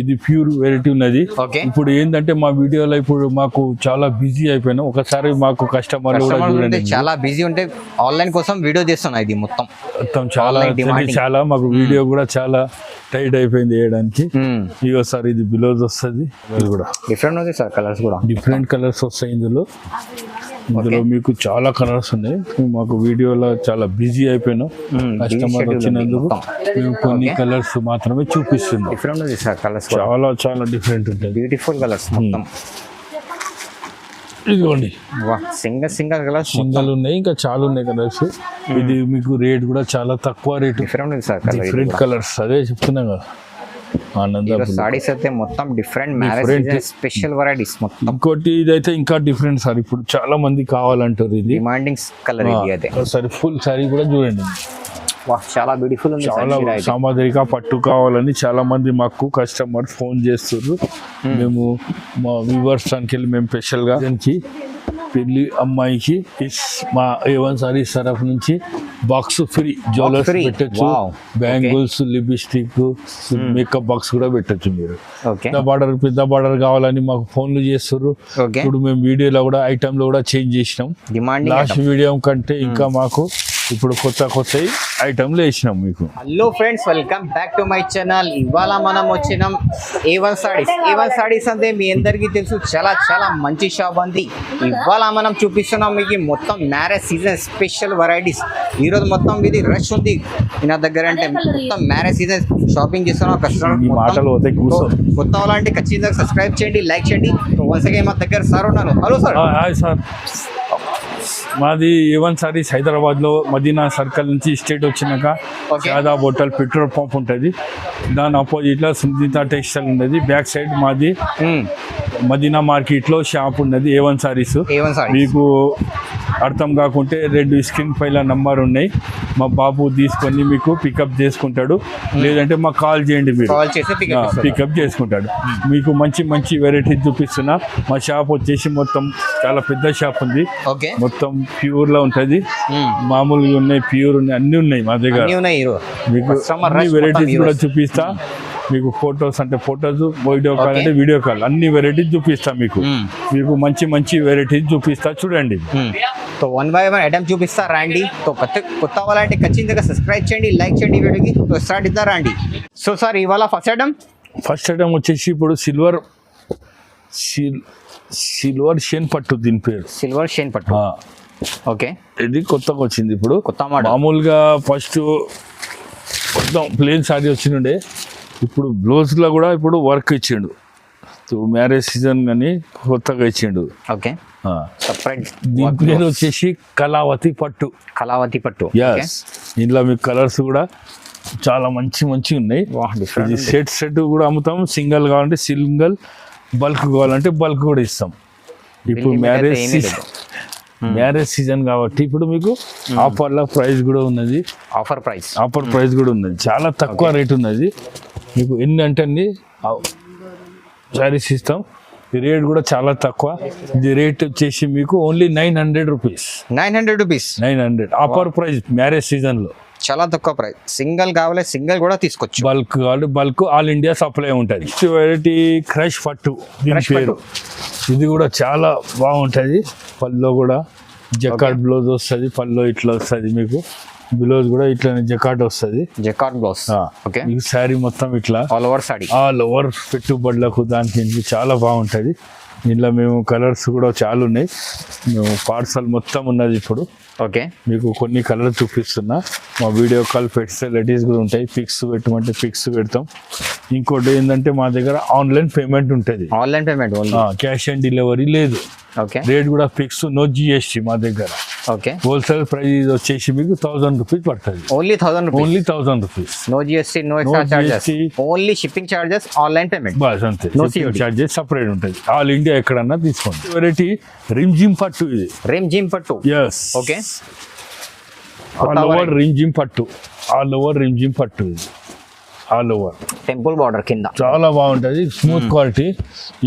ఇది pure variety ఉన్నది. Okay. ఇప్పుడు ఏంటంటే మా వీడియోలో ఇప్పుడు మాకు చాలా బిజీ అయిపోయినా ఒకసారి మాకు కస్టమర్లు కూడా చూడండి, చాలా బిజీ ఉంటే ఆన్లైన్ కోసం వీడియో చేస్తున్నా. ఇది మొత్తం చాలా చాలా మాకు వీడియో కూడా చాలా టైట్ అయిపోయింది వేయడానికి. ఒకసారి ఇది బ్లౌజ్ వస్తుంది, అది కూడా డిఫరెంట్ ఉంది సార్, కలర్స్ కూడా డిఫరెంట్ కలర్స్ వస్తాయి. ఇందులో మీకు చాలా కలర్స్ ఉన్నాయి. మాకు వీడియోలో చాలా బిజీ అయిపోయినాం, కస్టమర్ వచ్చినందుకు మేము కొన్ని కలర్స్ మాత్రమే చూపిస్తున్నాం. డిఫరెంట్ ఉంది సార్, కలర్స్ చాలా చాలా డిఫరెంట్ ఉంటుంది, బ్యూటిఫుల్ కలర్స్ మొత్తం. ఇదిగోండి సింగల్ కలర్స్ సింగల్ ఉన్నాయి, ఇంకా చాలా ఉన్నాయి కలర్స్. ఇది మీకు రేట్ కూడా చాలా తక్కువ రేట్. డిఫరెంట్ ఉంది సార్, డిఫరెంట్ కలర్స్, అదే చెప్తున్నా కదా. సారీస్ అయితే మొత్తం డిఫరెంట్ స్పెషల్ వెరైటీస్ మొత్తం. ఇంకోటి ఇదైతే ఇంకా డిఫరెంట్ సార్, ఇప్పుడు చాలా మంది కావాలంటారు. ఇది డిమాండింగ్ కలర్ ఇది అయితే. సరే ఫుల్ సారీ కూడా చూడండి, చాలా బ్యూటిఫుల్ ఉంది. చాలా సామాజిక పట్టు కావాలని చాలా మంది మాకు కస్టమర్ ఫోన్ చేస్తారు. మేము మా వ్యూవర్స్ దానికి మేము స్పెషల్ గా దానికి పెళ్లి అమ్మాయికి మా A1 సారీస్ తరఫు నుంచి బాక్స్ ఫ్రీ జ్యువెలర్స్ పెట్టచ్చు, బ్యాంగిల్స్, లిప్స్టిక్, మేకప్ బాక్స్ కూడా పెట్టచ్చు. మీరు పెద్ద బార్డర్ కావాలని మాకు ఫోన్లు చేస్తారు. ఇప్పుడు మేము వీడియోలో కూడా ఐటమ్ లో కూడా చేంజ్ చేసినాం. లాస్ట్ వీడియో కంటే ఇంకా మాకు ఇప్పుడు కొత్త ఐటమ్లు వేసినాం మీకు. Hello friends, welcome back to my channel. ఇవాళ మనం వచ్చినాం A1 సారీస్. A1 సారీస్ అంటే మీ అందరికీ తెలుసు, చాలా చాలా మంచి షాప్ ఉంది. ఇవాళ మనం చూపిస్తున్నాం మీకు మొత్తం మ్యారేజ్ సీజన్ స్పెషల్ వెరైటీస్. ఈరోజు మొత్తం ఇది రష్ ఉంది నా దగ్గర, అంటే మొత్తం మ్యారేజ్ సీజన్ షాపింగ్ చేస్తున్నాం. కొత్త వాళ్ళంటే ఖచ్చితంగా సబ్స్క్రైబ్ చేయండి, లైక్ చేయండి. వన్స్ అగైన్ మా దగ్గర సార్ ఉన్నారు. Hello sir. హాయ్ సార్, మాది A1 సారీస్ హైదరాబాద్ లో మదీనా సర్కిల్ నుంచి స్టేట్ వచ్చినాక షాదాబ్ హోటల్ పెట్రోల్ పంప్ ఉంటుంది, దాని ఆపోజిట్ లో సునీత టెక్స్టైల్ ఉన్నది. బ్యాక్ సైడ్ మాది మదీనా మార్కెట్ లో షాప్ ఉన్నది A1 సారీస్. మీకు అర్థం కాకుంటే రెడ్ స్క్రీన్ పైన నంబర్ ఉన్నాయి, మా బాబు తీసుకొని మీకు పికప్ చేసుకుంటాడు, లేదంటే మాకు కాల్ చేయండి, మీరు పికప్ చేసుకుంటాడు. మీకు మంచి మంచి వెరైటీస్ చూపిస్తున్నా. మా షాప్ వచ్చేసి మొత్తం చాలా పెద్ద షాప్ ఉంది, మొత్తం ప్యూర్ లో ఉంటది. మామూలుగా ఉన్నాయి, ప్యూర్ ఉన్నాయి, అన్ని ఉన్నాయి మా దగ్గర. మీకు అన్ని వెరైటీస్ కూడా చూపిస్తా. మీకు ఫొటోస్ అంటే ఫొటోస్, వీడియో కాల్ అంటే వీడియో కాల్, అన్ని వెరైటీస్ చూపిస్తా. మీకు మంచి మంచి వెరైటీస్ చూపిస్తా, చూడండి. సో 1 by 1 ఐటమ్ చూపిస్తా రండి. సో కొత్త వాళ్ళంటే ఖచ్చితంగా సబ్స్క్రైబ్ చేయండి, లైక్ చేయండి వీడియోకి. సో స్టార్ట్ ఇద్దాం రండి. సో సార్ ఇవాళ ఫస్ట్ ఐటమ్ వచ్చేసి ఇప్పుడు సిల్వర్ షేన్ పట్టు, దీని పేరు సిల్వర్ షేన్ పట్టు. ఓకే, ఇది కొత్తగా వచ్చింది ఇప్పుడు, కొత్త మోడల్. మామూలుగా ఫస్ట్ మొత్తం ప్లేన్ సారీ వచ్చిండే, ఇప్పుడు బ్లౌజ్ లో కూడా ఇప్పుడు వర్క్ ఇచ్చిండు. మ్యారేజ్ సీజన్ అని కొత్తగా ఇచ్చిండు. ఓకే, దీని పేరు వచ్చేసి కళావతి పట్టు. కళావతి పట్టు, ఇందులో మీకు కలర్స్ కూడా చాలా మంచి ఉన్నాయి. ఇది సెట్ కూడా అమ్ముతాం, సింగిల్ కావాలంటే సింగిల్, బల్క్ కావాలంటే బల్క్ కూడా ఇస్తాం. ఇప్పుడు మ్యారేజ్ సీజన్ కాబట్టి ఇప్పుడు మీకు ఆఫర్ల ప్రైస్ కూడా ఉన్నది. ఆఫర్ ప్రైస్ కూడా ఉన్నది, చాలా తక్కువ రేట్ ఉన్నది. మీకు ఎన్ని అంటే అన్ని శారీస్ ఇస్తాం. ఈ రేట్ కూడా చాలా తక్కువ. ఇది రేట్ వచ్చేసి మీకు only 900 rupees. 900 offer price marriage season లో, చాలా తక్కువ ప్రైస్. సింగిల్ కావాలి సింగిల్ కూడా తీసుకోవచ్చు, బల్క్ కావాలి బల్క్, ఆల్ ఇండియా సప్లై ఉంటుంది. వెరైటీ క్రష్ పట్టు దీని పేరు. ఇది కూడా చాలా బాగుంటుంది. పల్లో కూడా జకాట్ బ్లౌజ్ వస్తుంది, పల్లో ఇట్లా వస్తుంది. మీకు బ్లౌజ్ కూడా ఇట్లా జకాట్ వస్తుంది, జకాట్ బ్లౌజ్. మీకు శారీ మొత్తం ఇట్లా ఆల్ ఓవర్ పెట్టుబడులకు దానికి చాలా బాగుంటుంది. ఇందులో మేము కలర్స్ కూడా చాలా ఉన్నాయి. మేము పార్సల్ మొత్తం ఉన్నది ఇప్పుడు. ఓకే, మీకు కొన్ని కలర్ చూపిస్తున్నా. మా వీడియో కాల్ ఫెసిలిటీస్ కూడా ఉంటాయి. పిక్స్ పెట్టమంటే పిక్స్ పెడతాం. ఇంకోటి ఏంటంటే మా దగ్గర ఆన్లైన్ పేమెంట్ ఉంటుంది. క్యాష్ ఆన్ డెలివరీ లేదు. రేట్ కూడా ఫిక్స్, నో GST మా దగ్గర. హోల్సేల్ ప్రైస్ వచ్చేసి మీకు 1000 రూపీస్ పడుతుంది. Only 1000 rupees. No GST, no extra charges, only shipping charges, online payment బస్ అంతే. షిప్పింగ్ చార్జెస్ సపరేట్ ఉంటుంది. ఆల్ ఇండియా ఎక్కడన్నా తీసుకోండి. వెరైటీ రిమ్జిమ్ పట్టు. ఇది రిమ్జిమ్ పట్టు. Yes, okay, all over Rimjhim పట్టు. ఆల్ ఓవర్ రిమ్జిమ్ పట్టు. ఇది ఆల్ ఓవర్ టెంపుల్ బార్డర్ కింద చాలా బాగుంటుంది, స్మూత్ క్వాలిటీ.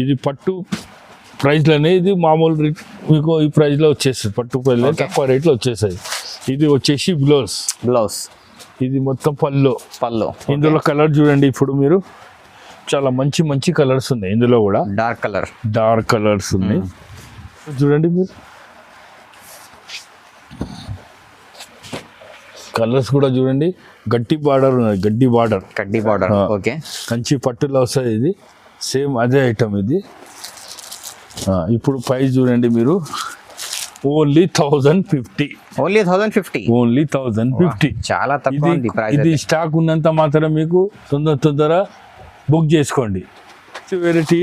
ఇది పట్టు ప్రైస్లోనే, ఇది మామూలు మీకు ఈ ప్రైస్లో వచ్చేస్తుంది. పట్టు ప్రైస్లో తక్కువ రేట్లో వచ్చేస్తుంది. ఇది వచ్చేసి బ్లౌజ్. ఇది మొత్తం పల్లో. ఇందులో కలర్ చూడండి. ఇప్పుడు మీరు చాలా మంచి మంచి కలర్స్ ఉన్నాయి ఇందులో కూడా. డార్క్ కలర్స్ ఉన్నాయి. చూడండి మీరు, కలర్స్ కూడా చూడండి. గట్టి బార్డర్ ఉన్నది, గడ్డి బార్డర్. ఓకే, కంచి పట్టులో వస్తుంది ఇది. సేమ్ అదే ఐటమ్ ఇది. ఇప్పుడు ప్రైస్ చూడండి మీరు, ఓన్లీ 1050. ఓన్లీ 1050. చాలా తక్కువ ఉంది ప్రైస్. ఇది స్టాక్ ఉన్నంత మాత్రం మీకు తొందర బుక్ చేసుకోండి. వెరైటీ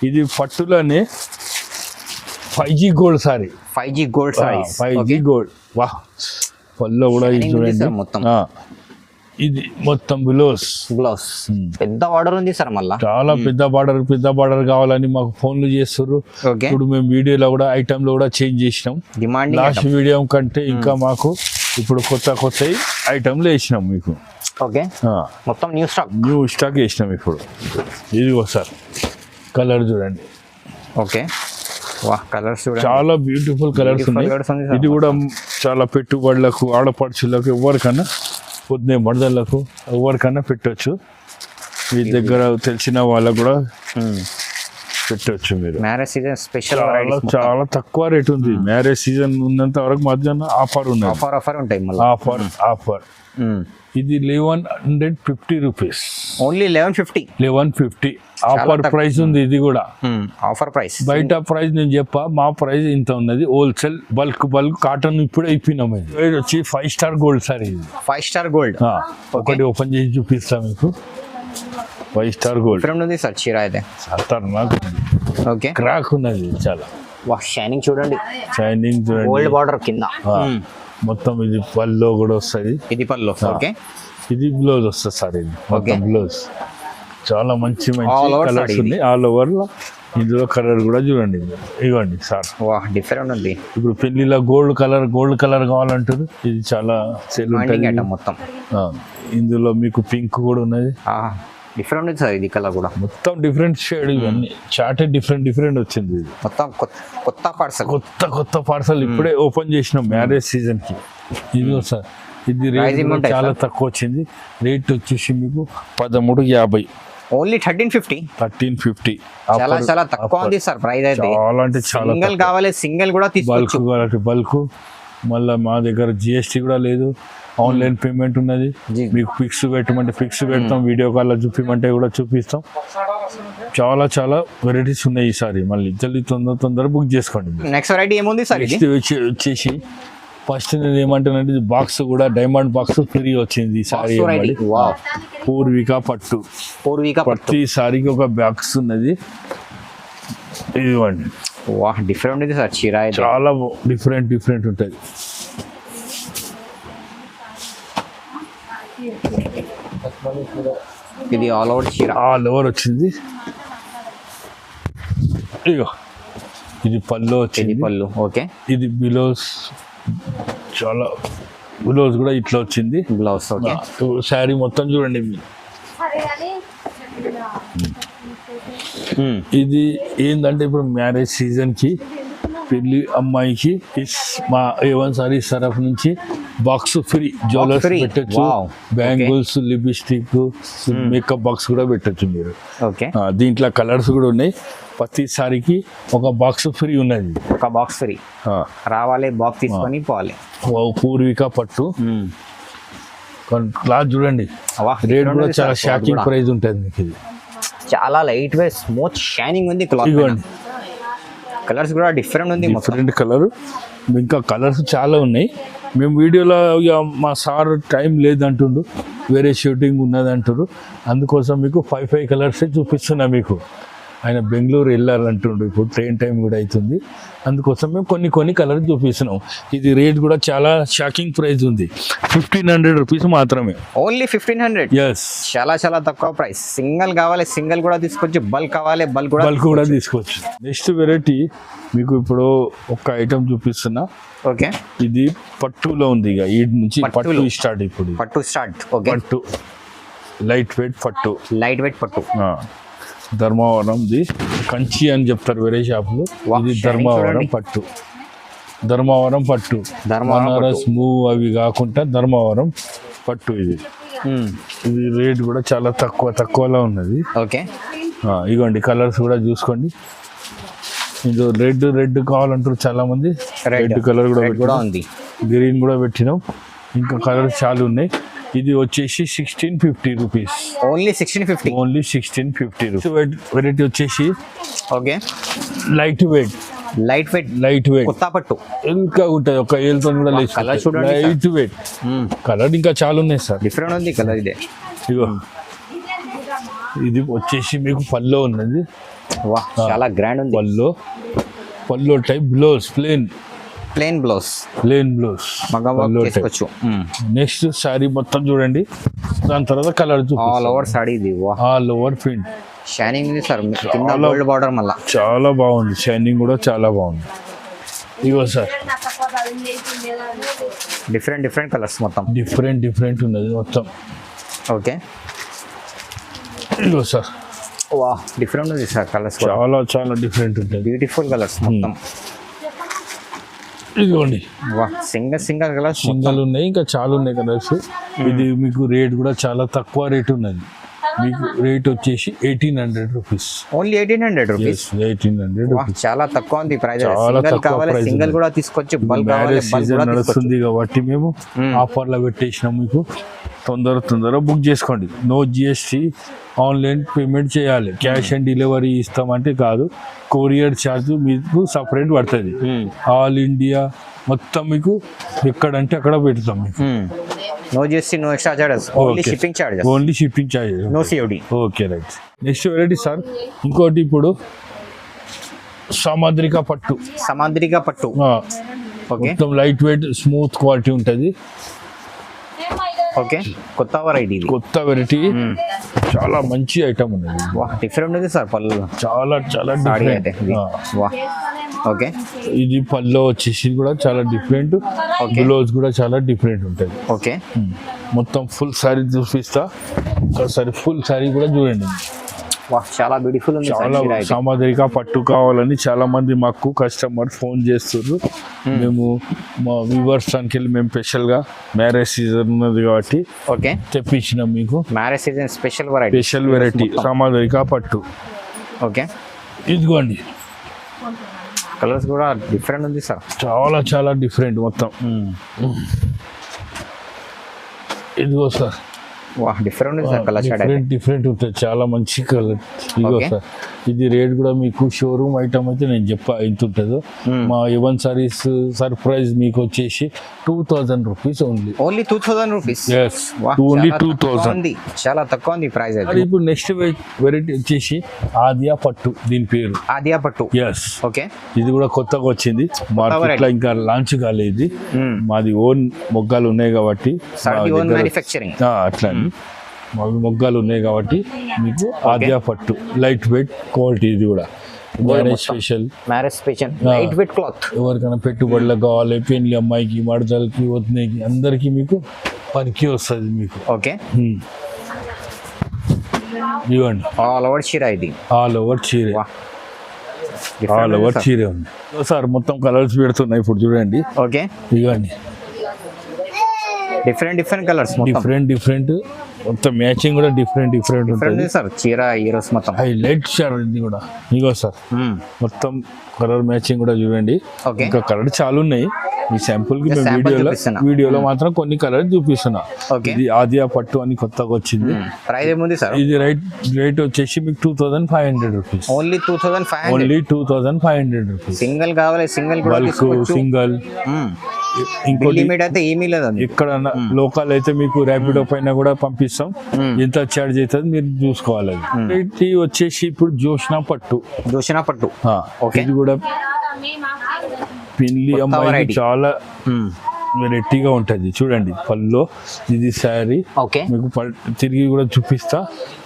ఇది పట్టులోనే 5G gold sorry. 5G gold. వాహ్, పళ్ళు కూడా ఇది చూడండి మొత్తం. ఇది మొత్తం బ్లౌజ్ పెద్ద ఆర్డర్ ఉంది సార్. మళ్ళీ చాలా పెద్ద బార్డర్ కావాలని మాకు ఫోన్లు చేస్తారు. ఇప్పుడు మేము వీడియోలో కూడా ఐటమ్ లో కూడా చేంజ్ చేసినాం. లాస్ట్ వీడియో కంటే ఇంకా మాకు ఇప్పుడు కొత్త ఐటమ్లు వేసినాం మీకు. ఓకే, మొత్తం న్యూ స్టాక్ వేసినాం ఇప్పుడు. ఇది ఒకసారి కలర్ చూడండి. ఓకే, వాహ్, కలర్స్ చాలా బ్యూటిఫుల్ కలర్స్ ఉన్నాయి. ఇది కూడా చాలా పెట్టుబడులకు, ఆడపడుచులకు, ఎవరికన్నా పొద్దునే మడదలకు ఎవరికన్నా పెట్టవచ్చు. మీ దగ్గర తెలిసిన వాళ్ళకు కూడా పెట్టవచ్చు మీరు. మ్యారేజ్ సీజన్ స్పెషల్ చాలా తక్కువ రేట్ ఉంది. మ్యారేజ్ సీజన్ ఉన్నంత వరకు మధ్యాహ్నం ఆఫర్ ఉన్నాయి. ఆఫర్ ఉంటాయి మళ్ళీ. ఆఫర్ ఇది 1150 రూపీస్. ఓన్లీ 1150 ఆఫర్ ప్రైస్ ఉంది. ఇది కూడా ఆఫర్ ప్రైస్. బయట ప్రైస్ నేను చెప్పా, మా ప్రైస్ ఇంత ఉన్నది. హోల్సేల్ బల్క్ కాటన్ ఇప్పుడే అయిపోయినాం. ఇది వచ్చి 5 స్టార్ గోల్డ్ సార్. ఇది 5 స్టార్ గోల్డ్. ఒకటి ఓపెన్ చేసి చూపిస్తా మీకు. 5 స్టార్ గోల్డ్ ఉంది సార్. చీర అయితే ఓకే, క్రాక్ ఉన్నది చాలా. వాహ్, షైనింగ్ చూడండి. గోల్డ్ బార్డర్ కింద మొత్తం. ఇది పల్లో కూడా వస్తుంది. ఇది పల్లో. ఓకే, ఇది బ్లౌజ్ వస్తుంది సార్. ఇది మొత్తం బ్లౌజ్. చాలా మంచి కలర్స్ ఉన్నాయి ఆల్ ఓవర్ లో. ఇందులో కలర్ కూడా చూడండి. ఇవ్వండి సార్, వాహ్, డిఫరెంట్ ఉంది. ఇప్పుడు పెళ్లిలో గోల్డ్ కలర్ కావాలంటారు. ఇది చాలా సేల్ ఉంటుంది మొత్తం. ఇందులో మీకు పింక్ కూడా ఉన్నది. డిఫరెంట్ ఉంది సార్. ఇది కలర్ కూడా మొత్తం డిఫరెంట్ షేడ్. ఇవన్నీ చార్ట్ డిఫరెంట్ వచ్చింది. ఇది మొత్తం కొత్త పార్సల్ ఇప్పుడే ఓపెన్ చేసినాం మ్యారేజ్ సీజన్ కి. ఇది సార్, ఇది రేట్ చాలా తక్కువ వచ్చింది. రేట్ వచ్చేసి మీకు 1350. ఓన్లీ 1350. చాలా తక్కువ ఉంది సార్ ప్రైస్ అయితే. చాలా అంటే చాలా. సింగిల్ కావాలి, సింగిల్ కూడా తీసుకోవచ్చు. బల్క్. మళ్ళీ మా దగ్గర GST కూడా లేదు. ఆన్లైన్ పేమెంట్ ఉన్నది. మీకు ఫిక్స్ పెట్టమంటే ఫిక్స్ పెడతాం. వీడియో కాల్లో చూపిమంటే కూడా చూపిస్తాం. చాలా వెరైటీస్ ఉన్నాయి ఈసారి. మళ్ళీ జల్దీ తొందర బుక్ చేసుకోండి. నెక్స్ట్ వెరైటీ ఏముంది సార్? వచ్చేసి ఫస్ట్ నేను ఏమంటానంటే బాక్స్ కూడా డైమండ్ బాక్స్ ఫ్రీ వచ్చింది ఈసారి. పూర్విక పట్టు. ప్రతి సారికి ఒక బాక్స్ ఉన్నది. ఇదివ్వండి. వాహ్, డిఫరెంట్ ఉంది సార్ చీర. చాలా డిఫరెంట్ ఉంటుంది. ఇది ఆల్ ఓవర్ వచ్చింది. ఇగో ఇది పళ్ళు వచ్చింది. ఓకే, ఇది బ్లౌజ్. చాలా బ్లౌజ్ కూడా ఇట్లా వచ్చింది. బ్లౌజ్. ఓకే, శారీ మొత్తం చూడండి. ఇది ఏంటంటే ఇప్పుడు మ్యారేజ్ సీజన్ కి పెళ్లి అమ్మాయికి మా A1 సారీస్ తరఫు నుంచి బాక్స్ ఫ్రీ. జ్యువెలర్స్ పెట్టచ్చు, బ్యాంగిల్స్, లిప్స్టిక్, మేకప్ బాక్స్ కూడా పెట్టచ్చు మీరు. దీంట్లో కలర్స్ కూడా ఉన్నాయి. ప్రతి సారికి ఒక బాక్స్ ఫ్రీ ఉన్నది. రావాలి, బాక్స్ తీసుకొని పోవాలి. పూర్విక పట్టు క్లాత్ చూడండి. రేట్ కూడా చాలా షాకింగ్ ప్రైస్ ఉంటుంది మీకు. ఇది చాలా లైట్ వెయిట్, స్మూత్, షైనింగ్ ఉంది క్లాత్. కలర్స్ కూడా డిఫరెంట్ కలర్. ఇంకా కలర్స్ చాలా ఉన్నాయి. మేము వీడియోలో మా సార్ టైం లేదంటుండు, వేరే షూటింగ్ ఉన్నది అంటారు. అందుకోసం మీకు 5 కలర్సే చూపిస్తున్నా మీకు. ఆయన బెంగళూరు వెళ్ళాలంటుండు. ఇప్పుడు ట్రైన్ టైం కూడా అవుతుంది. అందుకోసం మేము కొన్ని కలర్ చూపిస్తున్నాం. ఇది రేట్ కూడా చాలా షాకింగ్ ప్రైస్ ఉంది. 1500 రూపీస్ మాత్రమే. ఓన్లీ 1500. ఎస్, చాలా తక్కువ ప్రైస్. సింగిల్ కావాలి, సింగిల్ కూడా తీసుకోవచ్చు. బల్క్ కావాలి, బల్క్ కూడా తీసుకోవచ్చు. నెక్స్ట్ వెరైటీ మీకు ఇప్పుడు ఒక ఐటమ్ చూపిస్తున్నా. ఓకే, ఇది పట్టులో ఉంది. ఇక ఈ నుంచి పట్టు స్టార్ట్. ఇప్పుడు పట్టు లైట్ వెయిట్ పట్టు. ధర్మవరంది కంచి అని చెప్తారు వేరే షాపులు. ఇది ధర్మవరం పట్టు. బనారస్ మూవ్ అవి కాకుండా ధర్మవరం పట్టు. ఇది ఇది రేట్ కూడా చాలా తక్కువలో ఉన్నది. ఓకే ఇగోండి కలర్స్ కూడా చూసుకోండి. ఇది రెడ్ కావాలంటారు చాలా మంది. రెడ్ కలర్ కూడా ఉంది, గ్రీన్ కూడా పెట్టినాం, ఇంకా కలర్స్ చాలా ఉన్నాయి. ఇది వచ్చేసి 1650 rupees. Only 1650. Only 1650 rupees. Variety వచ్చేసి ఓకే లైట్ వెయిట్ కొత్త పట్టు ఇంకా ఉంటుంది. ఒక ఏళ్ళతో కూడా కలర్ చూడండి, లైట్ వెయిట్ కలర్ ఇంకా చాలా ఉన్నాయి సార్. డిఫరెంట్ ఉంది కలర్. ఇదే ఇగో ఇది వచ్చేసి మీకు పల్లో ఉన్నది. వా చాలా గ్రాండ్ ఉంది. పల్లో టైప్ బ్లౌజ్ ప్లేన్ బ్లౌజ్ చేసుకోవచ్చు. నెక్స్ట్ సారీ మొత్తం చూడండి, దాని తర్వాత కలర్ ఆల్ ఓవర్ సారీ. ఇది ఆల్ ఓవర్ ప్రింట్ షైనింగ్ ఉంది సార్. కింద గోల్డ్ బార్డర్ మళ్ళా చాలా బాగుంది, షైనింగ్ కూడా చాలా బాగుంది. ఇగో సార్ డిఫరెంట్ కలర్స్ మొత్తం డిఫరెంట్ ఉన్నది మొత్తం. ఓకే ఇగో సార్ వా డిఫరెంట్ ఉంది సార్. కలర్స్ చాలా డిఫరెంట్ ఉంటుంది. బ్యూటిఫుల్ కలర్స్ మొత్తం. ఇదిగోండి వా సింగల్ కలర్స్ సింగల్ ఉన్నాయి, ఇంకా చాలా ఉన్నాయి కలర్స్. ఇది మీకు రేట్ కూడా చాలా తక్కువ రేట్ ఉన్నది. మీకు రేట్ వచ్చేసి 1800 రూపీస్. Only 1800 rupees. 1800 రూపీస్ చాలా తక్కువ ఉంది ప్రైస్. చాలా తక్కువ ప్రైస్. సింగల్ కూడా తీసుకోవచ్చు, బల్క్ మ్యారేజ్ సీజన్ నడుస్తుంది కాబట్టి మేము ఆఫర్లో పెట్టేసినాం. మీకు తొందర బుక్ చేసుకోండి. నో GST, ఆన్లైన్ పేమెంట్ చేయాలి. క్యాష్ ఆన్ డెలివరీ ఇస్తామంటే కాదు, కొరియర్ ఛార్జ్ మీకు సపరేట్ పడుతుంది. ఆల్ ఇండియా మొత్తం మీకు ఎక్కడంటే అక్కడ పెడతాం మీకు. No GST, no extra charges, only shipping charges, no COD. Okay right. Next variety sir ఇంకోటి ఇప్పుడు సముద్రిక పట్టు. మొత్తం లైట్ వెయిట్ స్మూత్ క్వాలిటీ ఉంటుంది. ఓకే కొత్త వెరైటీ చాలా మంచి ఐటమ్ ఉన్నది. డిఫరెంట్ ఉంది సార్ పళ్ళు. చాలా డిఫరెంట్. ఓకే ఇది పళ్ళు వచ్చేసి కూడా చాలా డిఫరెంట్. బ్లౌజ్ కూడా చాలా డిఫరెంట్ ఉంటుంది. ఓకే మొత్తం ఫుల్ సారీ చూపిస్తా. ఒకసారి ఫుల్ సారీ కూడా చూడండి. చాలా బ్యూటిఫుల్ ఉంది. చాలా సామాజిక పట్టు కావాలని చాలా మంది మాకు కస్టమర్ ఫోన్ చేస్తున్నారు. మేము మా వ్యూవర్స్ దానికి మేము స్పెషల్గా మ్యారేజ్ సీజన్ ఉన్నది కాబట్టి ఓకే తెప్పించినాం మీకు. మ్యారేజ్ సీజన్ స్పెషల్ వెరైటీ సామాజిక పట్టు. ఓకే ఇదిగోండి కలర్స్ కూడా డిఫరెంట్ ఉంది సార్. చాలా డిఫరెంట్ మొత్తం. ఇదిగో సార్ డిఫరెంట్ ఉంది సార్. కలర్ డిఫరెంట్ ఉంటుంది, చాలా మంచి కలర్. ఇదిగో సార్ ఇది రేట్ కూడా మీకు షోరూమ్ ఐటమ్ అయితే నేను ఎంత ఉంటుందో. మా ఎవన్ సారీస్ సర్ప్రైజ్ మీకు వచ్చేసి 2000 రూపీస్ ఓన్లీ 2000 రూపీస్. ఓన్లీ 2000. చాలా తక్కువ ఉంది ప్రైస్. ఇప్పుడు నెక్స్ట్ వెరైటీ వచ్చేసి ఆదియా పట్టు. దీని పేరు ఆదియా పట్టు. ఎస్ ఓకే ఇది కూడా కొత్తగా వచ్చింది మార్కెట్ లో, ఇంకా లాంచ్ కాలేదు. మాది ఓన్ మొగ్గాలు ఉన్నాయి కాబట్టి అట్లా మొగ్గాలు ఉన్నాయి కాబట్టి మీకు ఆదియా పట్టు లైట్ వెయిట్ క్వాలిటీ. ఇది కూడా marriage special light weight cloth. ఎవరికైనా పెట్టుబడులకు కావాలి, పెళ్లి అమ్మాయికి, మడతలకి, వదినకి అందరికి మీకు పనికి వస్తుంది మీకు. ఓకే ఇవ్వండి ఆల్ ఓవర్ చీర. ఇది ఆల్ ఓవర్ చీర ఉంది సార్. మొత్తం కలర్స్ పెడుతున్నాయి ఇప్పుడు చూడండి. ఓకే ఇవ్వండి డిఫరెంట్ కలర్స్, డిఫరెంట్ మొత్తం మ్యాచింగ్ కూడా డిఫరెంట్ ఉంటుంది సార్. చీర ఈరోజు మొత్తం హైలైట్ షార్ ఇది కూడా. ఇగో సార్ మొత్తం కలర్ మ్యాచింగ్ కూడా చూడండి. ఇంకా కలర్ చాలా ఉన్నాయి. ఈ శాంపుల్ కి వీడియోలో మాత్రం కొన్ని కలర్ చూపిస్తున్నా. ఇది ఆదియా పట్టు అని కొత్తగా వచ్చింది. ప్రైస్ ఏముంది సార్? ఇది రేట్ వచ్చేసి మీకు 2500 రూపీస్. Only 2500 rupees. సింగిల్ కావాలి, సింగిల్ సింగిల్. ఇంకోటి అయితే ఏమీ లేదు. ఇక్కడ లోకల్ అయితే మీకు ర్యాపిడో పైన కూడా పంపిస్తాం. ఎంత చార్జ్ అవుతుంది మీరు చూసుకోవాలి. ఇది వచ్చేసి ఇప్పుడు జోష్నా పట్టు. ఇది కూడా పెళ్లి అమ్మాయి చాలా వెరైటీగా ఉంటుంది. చూడండి పల్లో ఇది శారీ మీకు తిరిగి కూడా చూపిస్తా.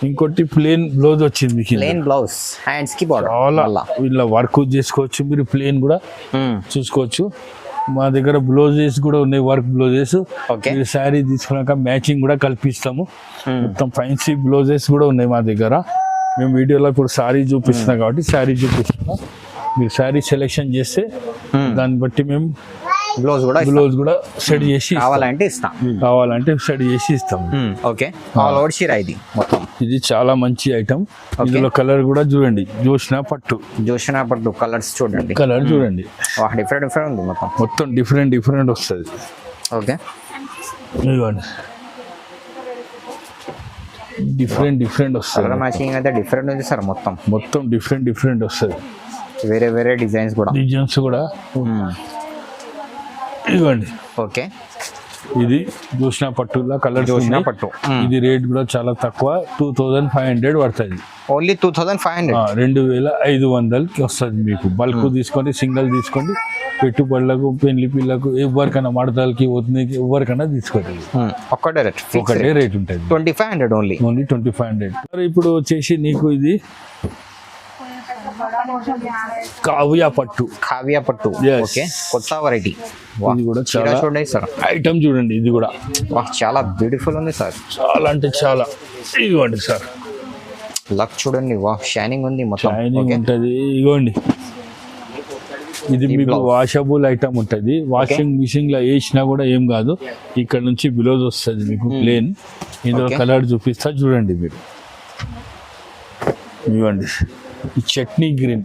ఇంకోటి ప్లేన్ బ్లౌజ్ వచ్చింది. చాలా ఇలా వర్క్ చేసుకోవచ్చు మీరు. ప్లేన్ కూడా చూసుకోవచ్చు. మా దగ్గర బ్లౌజెస్ కూడా ఉన్నాయి, వర్క్ బ్లౌజెస్. మీరు శారీ తీసుకున్నాక మ్యాచింగ్ కూడా కల్పిస్తాము. మొత్తం ఫ్యాన్సీ బ్లౌజెస్ కూడా ఉన్నాయి మా దగ్గర. మేము వీడియోలో ఇప్పుడు శారీ చూపిస్తున్నాం కాబట్టి శారీ చూపిస్తున్నాం. మీరు శారీ సెలెక్షన్ చేస్తే దాన్ని బట్టి మేము బ్లౌజ్ కూడా సెట్ చేసి ఇస్తాం. కావాలంటే ఇస్తాం. కావాలంటే సెట్ చేసి ఇస్తాం. ఓకే, ఆల్ ఓవర్ చీర ఇది మొత్తం. ఇది చాలా మంచి ఐటమ్. ఇందులో కలర్ కూడా చూడండి, జోష్నా పట్టు కలర్స్ చూడండి, కలర్ చూడండి, డిఫరెంట్ ఉంది మొత్తం డిఫరెంట్ వస్తుంది. ఓకే, ఇదిగోండి డిఫరెంట్ వస్తుంది. మ్యాచింగ్ అయితే డిఫరెంట్ ఉంది సార్, మొత్తం డిఫరెంట్ వస్తుంది. వేరే డిజైన్స్ కూడా. ఇదిగోండి. ఓకే, ఇది జోష్నా పట్టులా కలర్ పట్టు. ఇది రేట్ కూడా చాలా తక్కువ, 2500 పడుతుంది. ఓన్లీ 2500. 2500కి వస్తుంది మీకు. బల్క్ తీసుకోండి, సింగిల్ తీసుకోండి, పెట్టుబడులకు, పెళ్లి పిల్లకు, ఎవరికైనా మడతలకి, వదినకి, ఎవరికైనా తీసుకోండి. ఒకటే రేట్ ఉంటుంది, 2500 ఓన్లీ 2500. ఇప్పుడు వచ్చేసి నీకు ఇది కావ్య పట్టు. Yes. ఓకే, కొత్త వెరైటీ. ఇది కూడా చాలా చూడండి సార్, ఐటమ్ చూడండి. ఇది కూడా చాలా బ్యూటిఫుల్ ఉంది సార్, చాలా అంటే చాలా. ఇదిగోండి సార్, లక్ చూడండి, షైనింగ్ ఉంది, షైనింగ్ ఉంటుంది. ఇదిగోండి, ఇది మీకు వాషబుల్ ఐటమ్ ఉంటుంది. వాషింగ్ మిషన్ లో వేసినా కూడా ఏం కాదు. ఇక్కడ నుంచి బ్లౌజ్ వస్తుంది మీకు ప్లేన్. ఇందులో కలర్ చూపిస్తా చూడండి మీరు. ఇవ్వండి, చట్నీ గ్రీన్,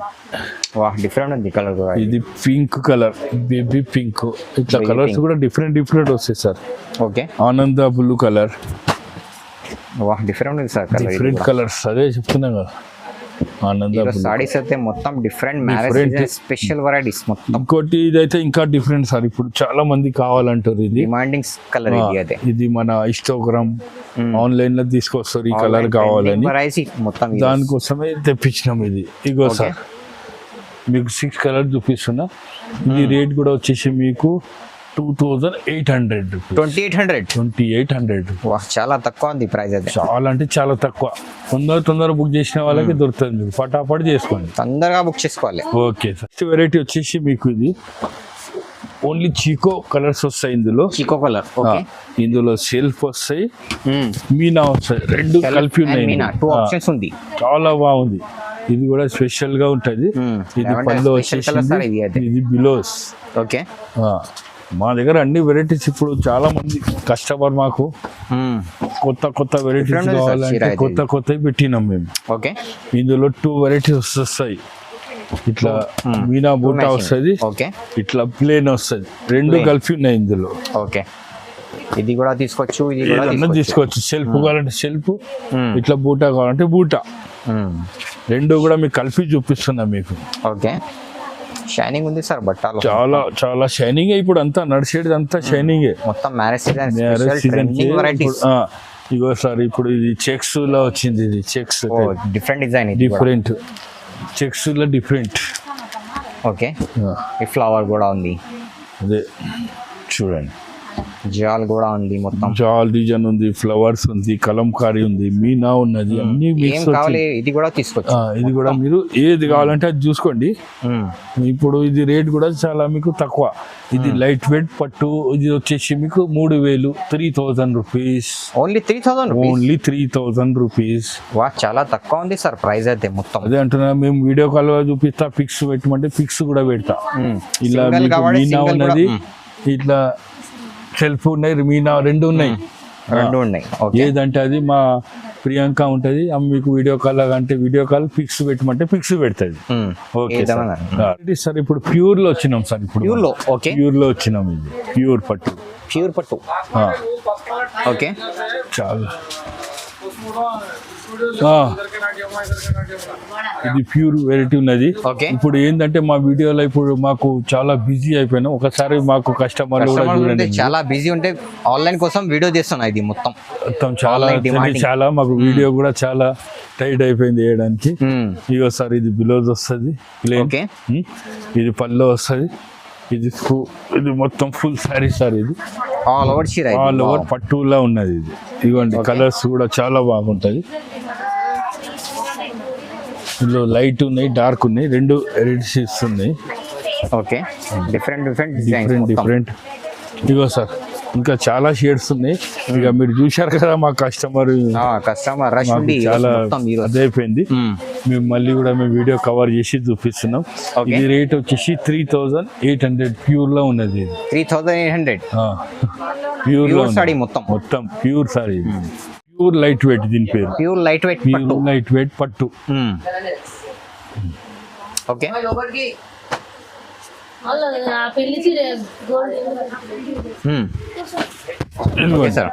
డిఫరెంట్ ఉంది కలర్ కూడా. ఇది పింక్ కలర్, బేబీ పింక్. ఇట్లా కలర్స్ కూడా డిఫరెంట్ వస్తాయి సార్. ఓకే, ఆనంద బ్లూ కలర్, డిఫరెంట్ ఉంది సార్, డిఫరెంట్ కలర్స్. అదే చెప్తున్నా కదా, ఆనంద సారీస్ అయితే మొత్తం డిఫరెంట్ స్పెషల్ వెరైటీస్ మొత్తం. ఇంకోటి ఇదైతే ఇంకా డిఫరెంట్ సార్. ఇప్పుడు చాలా మంది కావాలంటారు. ఇది డిమాండింగ్ కలర్. ఇది మన ఇన్స్టాగ్రామ్ ఆన్లైన్ లో తీసుకొస్తారు ఈ కలర్ కావాలని. మొత్తం దానికోసమే తెప్పించినాం ఇది. ఇగో సార్, మీకు 6 కలర్ చూపిస్తున్నా. ఇది రేట్ కూడా వచ్చేసి మీకు 2800. 2800. చాలా తక్కువ ఉంది ప్రైస్ అయితే. చాలా అంటే చాలా తక్కువ. తొందర బుక్ చేసిన వాళ్ళకి దొరుకుతుంది. మీకు ఫటాఫట్ చేసుకోండి, తొందరగా బుక్ చేసుకోవాలి. Okay sir. ఫస్ట్ వెరైటీ వచ్చేసి మీకు ఇది ఓన్లీ చీకో కలర్స్ వస్తాయి. ఇందులో చీకో కలర్. ఇందులో సెల్ఫ్ వస్తాయి, మీనా వస్తాయి, రెండు కలిపి ఉన్నాయి. 2 ఆప్షన్స్ ఉంది, చాలా బాగుంది. ఇది కూడా స్పెషల్ గా ఉంటది. ఇది పళ్ళు వచ్చేసి, ఇది బిలోస్. ఓకే, మా దగ్గర అన్ని వెరైటీస్. ఇప్పుడు చాలా మంది కస్టమర్ మాకు కొత్త వెరైటీస్ కావాలంటే కొత్త పెట్టినాం మేము. ఓకే, ఇందులో 2 వెరైటీస్ వస్తాయి. ఇట్లా మీనా బూటా వస్తుంది, ఇట్లా ప్లేన్ వస్తుంది, రెండు కలిపి ఉన్నాయి ఇందులో. ఓకే, ఇది కూడా తీసుకోవచ్చు, ఇది కూడా తీసుకోవచ్చు. సెల్ఫ్ కావాలంటే సెల్ఫ్, ఇట్లా బూటా కావాలంటే బూటా, రెండు కూడా మీకు కలిపి చూపిస్తున్నా మీకు. ఓకే, షైనింగ్ ఉంది సార్ బట్టలు, చాలా షైనింగ్. ఇప్పుడు అంతా నడిచేది అంతా షైనింగ్, మొత్తం మ్యారేజ్ సీజన్. ఇగో సార్, ఇప్పుడు ఇది చెక్స్ లో వచ్చింది. ఇది checks different design, different checks లో డిఫరెంట్. ఓకే, ఈ ఫ్లవర్ కూడా ఉంది. అదే చూడండి, జాల్ కూడా ఉంది, మొత్తం జాల్ డిజైన్ ఉంది, ఫ్లవర్స్ ఉంది, కలంకారీ ఉంది, మీనా ఉన్నది, అన్ని ఏం కావాలి ఇది కూడా తీసుకోవచ్చు. ఇది కూడా మీరు ఏది కావాలంటే అది చూసుకోండి. ఇప్పుడు ఇది రేట్ కూడా చాలా మీకు తక్కువ. ఇది లైట్ వెయిట్ పట్టు. ఇది వచ్చేసి మీకు 3000, 3000 రూపీస్. Only 3000 rupees. చాలా తక్కువ ఉంది సార్ ప్రైస్ అయితే మొత్తం. అదే అంటున్నా, మేము వీడియో కాల్ చూపిస్తా, పిక్స్ పెట్టమంటే పిక్స్ కూడా పెడతా. ఇలా మీనా ఉన్నది, ఇట్లా సెల్ఫ్ ఉన్నాయి, మీనా రెండు ఉన్నాయి. ఏదంటే అది మా ప్రియాంక ఉంటది, మీకు వీడియో కాల్ అంటే వీడియో కాల్, పిక్స్ పెట్టమంటే పిక్స్ పెడుతుంది. Okay sir. ఇప్పుడు ప్యూర్ లో వచ్చినాం సార్. ఇప్పుడు ప్యూర్ లో వచ్చినాం. ఇది ప్యూర్ పట్టు. ఓకే, చాలా ఇది ప్యూర్ వెరైటీ ఉన్నది. ఇప్పుడు ఏంటంటే మా వీడియోలో ఇప్పుడు మాకు చాలా బిజీ అయిపోయినా, ఒకసారి మాకు కస్టమర్లు కూడా చూడండి, చాలా బిజీ ఉంటే ఆన్లైన్ కోసం వీడియో చేస్తున్నా. ఇది మొత్తం చాలా మాకు వీడియో కూడా చాలా టైట్ అయిపోయింది వేయడానికి. ఇగో సార్, ఇది బ్లౌజ్ వస్తుంది ప్లేన్, ఇది పళ్ళు వస్తుంది, ఇది మొత్తం ఫుల్ సారీ సార్. ఇది ఆల్ ఓవర్ పట్టులా ఉన్నది. ఇది ఇదిగోండి, కలర్స్ కూడా చాలా బాగుంటది. ఇందులో లైట్ ఉన్నాయి, డార్క్ ఉన్నాయి, రెండు వెరైటీస్ ఇస్తున్నాయి. Okay, different. ఇగో సార్, ఇంకా చాలా షేడ్స్ ఉన్నాయి. ఇక మీరు చూశారు కదా, మా కస్టమర్ రష్ చాలా అదైపోయింది. మేము మళ్ళీ కూడా మేము వీడియో కవర్ చేసి చూపిస్తున్నాం. Okay. ఇది రేట్ వచ్చేసి 3800 ప్యూర్ లో ఉన్నది ఇది. 3800 ప్యూర్ లో ప్యూర్ సాడీ మొత్తం మొత్తం pure sorry, pure light weight దీని పేరు. ప్యూర్ లైట్ వెయిట్ పట్టు. ప్యూర్ లైట్ వెయిట్ పట్టు. Okay okay sir,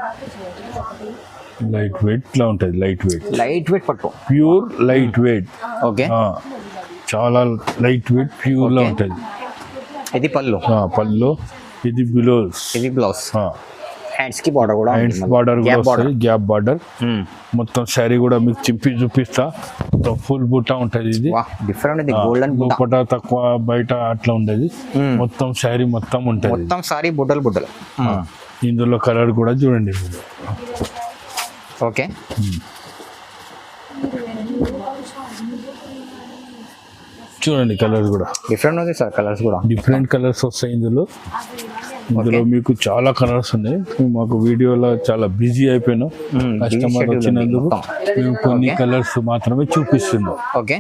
light weight ఇట్లా ఉంటుంది. లైట్ వెయిట్, లైట్ వెయిట్ పట్టు. Pure light weight. ఓకే చాలా లైట్ వెయిట్ ప్యూర్ లో Okay. ఉంటుంది. ఇది పళ్ళు, పళ్ళు. ఇది బ్లౌజ్. ఇది బ్లౌజ్. హ్యాండ్స్ కి బార్డర్ కూడా హ్యాండ్స్ బార్డర్ కూడా వస్తుంది, గ్యాప్ బార్డర్. మొత్తం శారీ కూడా మీకు చింపి చూపిస్తా. మొత్తం ఫుల్ బుట్ట ఉంటది ఇది. డిఫరెంట్ ఇది, గోల్డెన్ బుట్ట. లోపల తక్కువ బయట అట్లా ఉండదు. మొత్తం శారీ మొత్తం ఉంటది. మొత్తం సారీ బుడ్డలు బుడ్డలు. ఇందులో కలర్ కూడా చూడండి. ఓకే చూడండి కలర్ కూడా డిఫరెంట్ ఉంది సార్, కలర్స్ కూడా డిఫరెంట్ కలర్స్ వస్తాయి ఇందులో. ఇందులో మీకు చాలా కలర్స్ ఉన్నాయి. మాకు వీడియోలో చాలా బిజీ అయిపోయినాం. కస్టమర్ schedule వచ్చినందుకు మొత్తం. మేము కొన్ని కలర్స్ మాత్రమే చూపిస్తున్నాం. ఓకే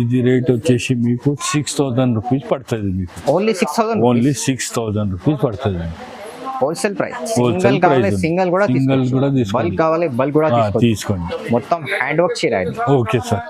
ఇది రేట్ వచ్చేసి మీకు 6000 రూపీస్ పడుతుంది. మీకు ఓన్లీ 6000 ఓన్లీ 6000 రూపీస్ పడుతుంది. Wholesale price. Wholesale సింగిల్ కావాలి price. సింగిల్ కూడా Single కూడా బల్క్ తీసుకోండి. కావాలి బల్క్ కూడా తీసుకోండి. తీసుకోండి. మొత్తం హ్యాండ్ వర్క్ చీర ఇది. Okay sir.